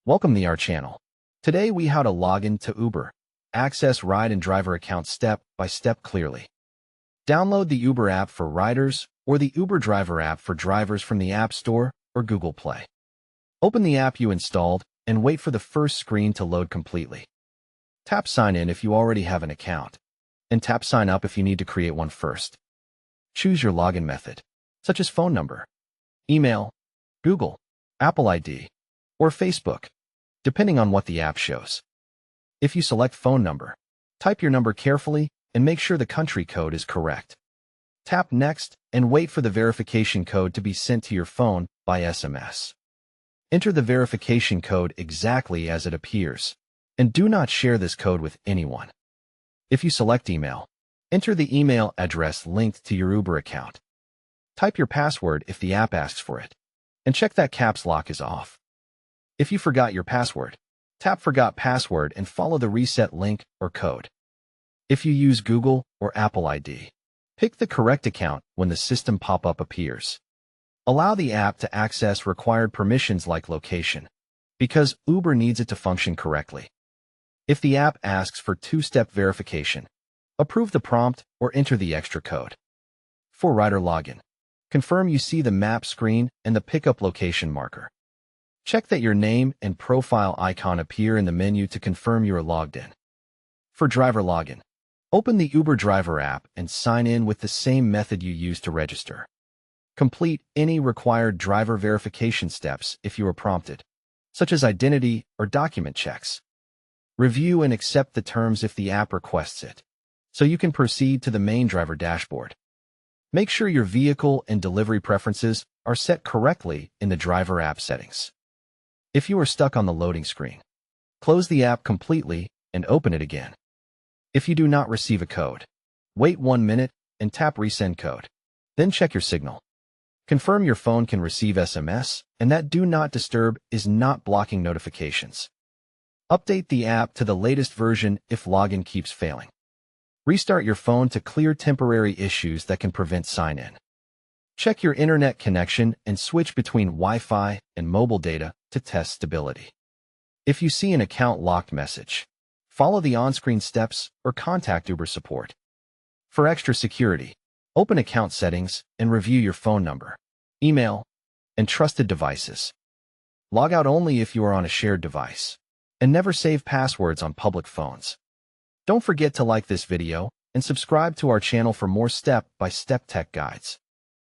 Welcome to our channel. Today we how to log in to Uber. Access ride and driver account step by step clearly. Download the Uber app for riders or the Uber driver app for drivers from the App Store or Google Play. Open the app you installed and wait for the first screen to load completely. Tap Sign In if you already have an account, and tap Sign Up if you need to create one first. Choose your login method, such as phone number, email, Google, Apple ID, or Facebook, depending on what the app shows. If you select phone number, type your number carefully and make sure the country code is correct. Tap Next and wait for the verification code to be sent to your phone by SMS. Enter the verification code exactly as it appears, and do not share this code with anyone. If you select email, enter the email address linked to your Uber account. Type your password if the app asks for it, and check that caps lock is off. If you forgot your password, tap Forgot Password and follow the reset link or code. If you use Google or Apple ID, pick the correct account when the system pop-up appears. Allow the app to access required permissions like location, because Uber needs it to function correctly. If the app asks for two-step verification, approve the prompt or enter the extra code. For rider login, confirm you see the map screen and the pickup location marker. Check that your name and profile icon appear in the menu to confirm you are logged in. For driver login, open the Uber driver app and sign in with the same method you used to register. Complete any required driver verification steps if you are prompted, such as identity or document checks. Review and accept the terms if the app requests it, so you can proceed to the main driver dashboard. Make sure your vehicle and delivery preferences are set correctly in the driver app settings. If you are stuck on the loading screen, close the app completely and open it again. If you do not receive a code, wait 1 minute and tap Resend Code. Then check your signal. Confirm your phone can receive SMS and that Do Not Disturb is not blocking notifications. Update the app to the latest version if login keeps failing. Restart your phone to clear temporary issues that can prevent sign-in. Check your internet connection and switch between Wi-Fi and mobile data to test stability. If you see an account locked message, follow the on-screen steps or contact Uber support. For extra security, open account settings and review your phone number, email, and trusted devices. Log out only if you are on a shared device, and never save passwords on public phones. Don't forget to like this video and subscribe to our channel for more step-by-step tech guides.